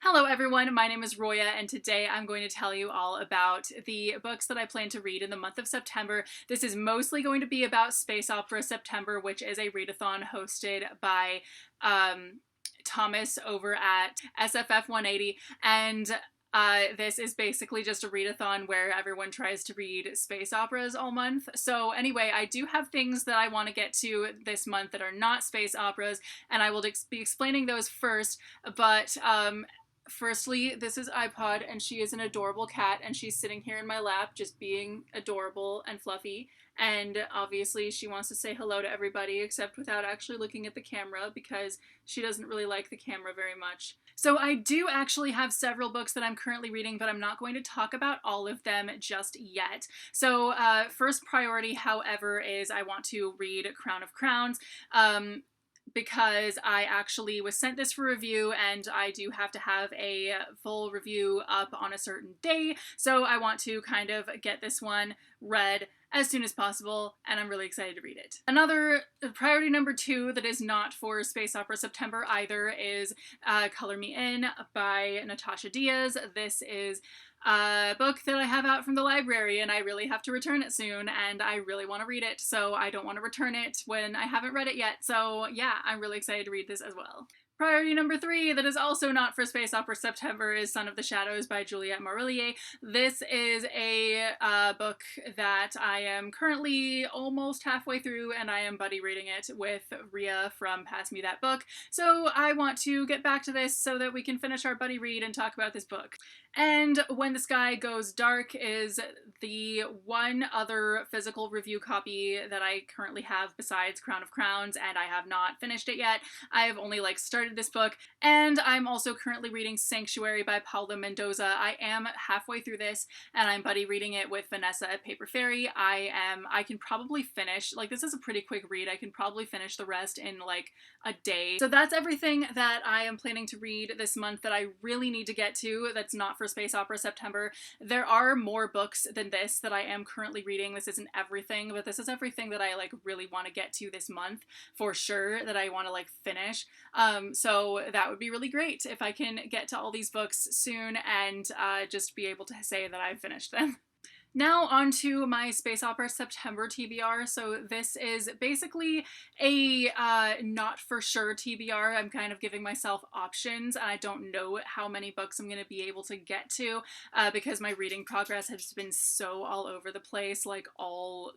Hello everyone, my name is Roya and today I'm going to tell you all about the books that I plan to read in the month of September. This is mostly going to be about Space Opera September, which is a readathon hosted by Thomas over at SFF 180, and this is basically just a readathon where everyone tries to read space operas all month. So anyway, I do have things that I want to get to this month that are not space operas, and I will be explaining those first, but firstly, this is iPod, and she is an adorable cat, and she's sitting here in my lap just being adorable and fluffy. And obviously, she wants to say hello to everybody, except without actually looking at the camera because she doesn't really like the camera very much. So I do actually have several books that I'm currently reading, but I'm not going to talk about all of them just yet. So first priority, however, is I want to read Crown of Crowns. Because I actually was sent this for review and I do have to have a full review up on a certain day, so I want to kind of get this one read as soon as possible, and I'm really excited to read it. Another priority number 2 that is not for Space Opera September either is Color Me In by Natasha Diaz. This is a book that I have out from the library and I really have to return it soon, and I really want to read it, so I don't want to return it when I haven't read it yet. So yeah, I'm really excited to read this as well. Priority number 3 that is also not for Space Opera September is Son of the Shadows by Juliette Marillier. This is a book that I am currently almost halfway through, and I am buddy reading it with Ria from Pass Me That Book. So I want to get back to this so that we can finish our buddy read and talk about this book. And When the Sky Goes Dark is the one other physical review copy that I currently have besides Crown of Crowns, and I have not finished it yet. I have only started this book, and I'm also currently reading Sanctuary by Paulo Mendoza. I am halfway through this, and I'm buddy reading it with Vanessa at Paper Fairy. I can probably finish, this is a pretty quick read, I can probably finish the rest in a day. So that's everything that I am planning to read this month that I really need to get to that's not for Space Opera September. There are more books than this that I am currently reading. This isn't everything, but this is everything that I really want to get to this month for sure, that I want to finish. So that would be really great if I can get to all these books soon and just be able to say that I've finished them. Now on to my Space Opera September TBR. So this is basically a not for sure TBR. I'm kind of giving myself options, and I don't know how many books I'm going to be able to get to because my reading progress has been so all over the place, all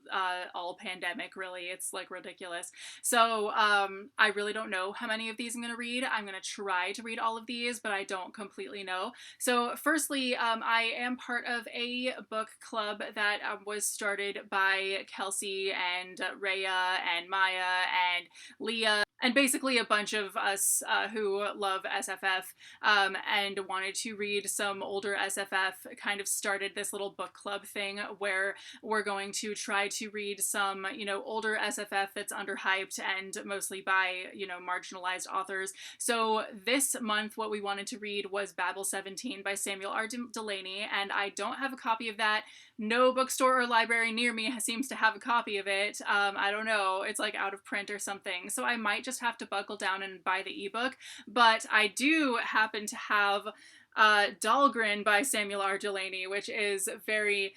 pandemic really. It's ridiculous. So I really don't know how many of these I'm going to read. I'm going to try to read all of these, but I don't completely know. So firstly, I am part of a book club that was started by Kelsey and Rhea and Maya and Leah, and basically a bunch of us who love SFF and wanted to read some older SFF, kind of started this little book club thing where we're going to try to read some, older SFF that's underhyped and mostly by, marginalized authors. So this month what we wanted to read was Babel 17 by Samuel R. Delany, and I don't have a copy of that. No bookstore or library near me seems to have a copy of it. I don't know, it's out of print or something, so I might just have to buckle down and buy the ebook. But I do happen to have Dahlgren by Samuel R. Delany, which is very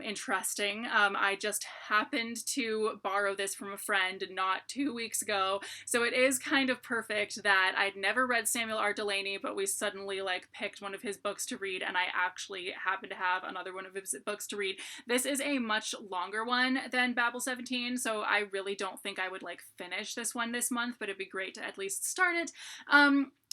interesting. I just happened to borrow this from a friend not 2 weeks ago, so it is kind of perfect that I'd never read Samuel R. Delany, but we suddenly picked one of his books to read, and I actually happen to have another one of his books to read. This is a much longer one than Babel 17, so I really don't think I would finish this one this month, but it'd be great to at least start it.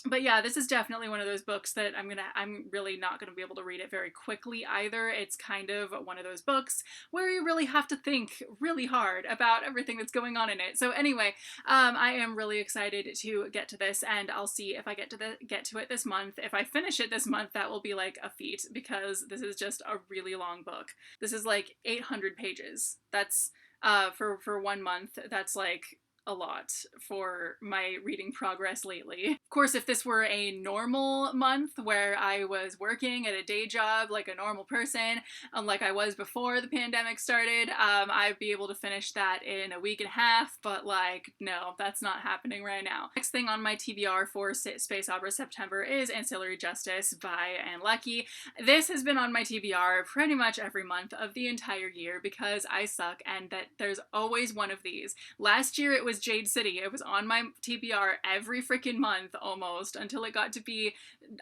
But yeah, this is definitely one of those books that I'm really not gonna be able to read it very quickly either. It's kind of one of those books where you really have to think really hard about everything that's going on in it. So anyway, I am really excited to get to this, and I'll see if I get to it this month. If I finish it this month, that will be a feat, because this is just a really long book. This is 800 pages. That's for 1 month. That's a lot for my reading progress lately. Of course, if this were a normal month where I was working at a day job like a normal person, like I was before the pandemic started, I'd be able to finish that in a week and a half, but like, no, that's not happening right now. Next thing on my TBR for Space Opera September is Ancillary Justice by Anne Leckie. This has been on my TBR pretty much every month of the entire year because I suck and that there's always one of these. Last year it was Jade City. It was on my TBR every freaking month almost until it got to be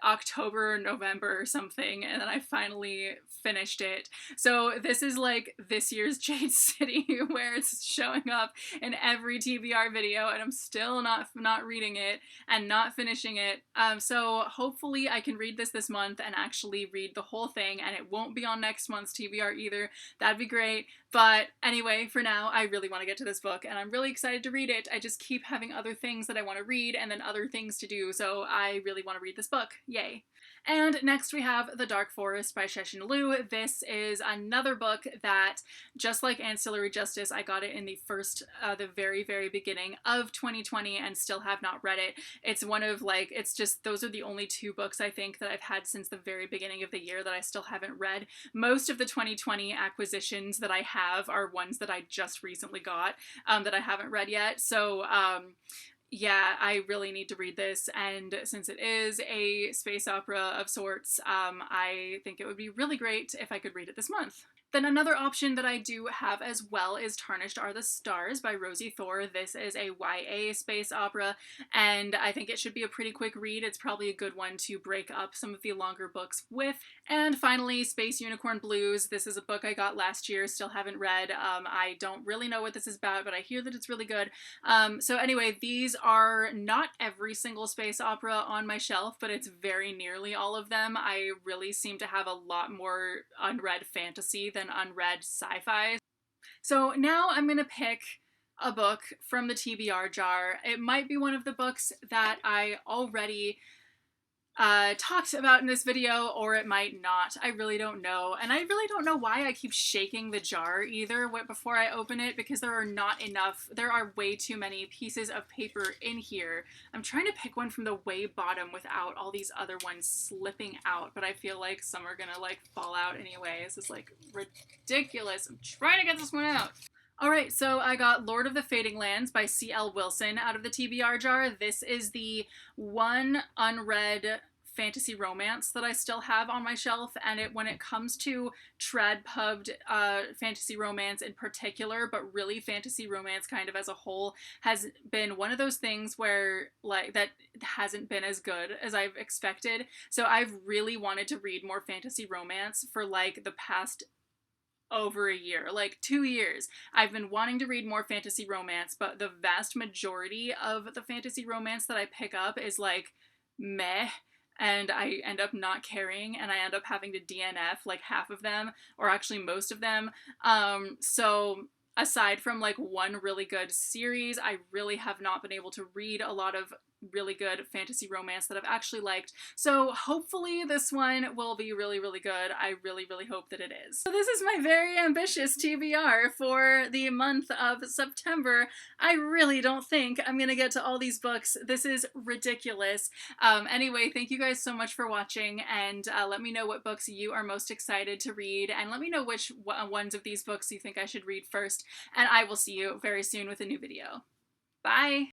October or November or something, and then I finally finished it. So this is like this year's Jade City where it's showing up in every TBR video and I'm still not reading it and not finishing it. So hopefully I can read this month and actually read the whole thing, and it won't be on next month's TBR either. That'd be great. But anyway, for now, I really want to get to this book and I'm really excited to read it. I just keep having other things that I want to read and then other things to do, so I really want to read this book. Yay. And next we have The Dark Forest by Cixin Liu. This is another book that, just like Ancillary Justice, I got it in the very, very beginning of 2020 and still have not read it. It's one of like, it's just, those are the only two books I think that I've had since the very beginning of the year that I still haven't read. Most of the 2020 acquisitions that I have are ones that I just recently got that I haven't read yet. So, yeah, I really need to read this, and since it is a space opera of sorts, I think it would be really great if I could read it this month. Then another option that I do have as well is Tarnished Are the Stars by Rosie Thor. This is a YA space opera, and I think it should be a pretty quick read. It's probably a good one to break up some of the longer books with. And finally, Space Unicorn Blues. This is a book I got last year, still haven't read. I don't really know what this is about, but I hear that it's really good. So anyway, these are not every single space opera on my shelf, but it's very nearly all of them. I really seem to have a lot more unread fantasy than unread sci-fi. So now I'm gonna pick a book from the TBR jar. It might be one of the books that I already talked about in this video, or it might not. I really don't know. And I really don't know why I keep shaking the jar either before I open it, because there are way too many pieces of paper in here. I'm trying to pick one from the way bottom without all these other ones slipping out, but I feel like some are gonna like fall out anyway. This is like ridiculous. I'm trying to get this one out. Alright, so I got Lord of the Fading Lands by C.L. Wilson out of the TBR jar. This is the one unread fantasy romance that I still have on my shelf, and when it comes to trad-pubbed fantasy romance in particular, but really fantasy romance kind of as a whole, has been one of those things where like that hasn't been as good as I've expected. So I've really wanted to read more fantasy romance for like the past over a year, like 2 years. I've been wanting to read more fantasy romance, but the vast majority of the fantasy romance that I pick up is like meh, and I end up not caring, and I end up having to DNF like half of them, or actually most of them. So aside from like one really good series, I really have not been able to read a lot of really good fantasy romance that I've actually liked. So hopefully this one will be really, really good. I really, really hope that it is. So this is my very ambitious TBR for the month of September. I really don't think I'm gonna get to all these books. This is ridiculous. Anyway, thank you guys so much for watching, and let me know what books you are most excited to read, and let me know which ones of these books you think I should read first, and I will see you very soon with a new video. Bye!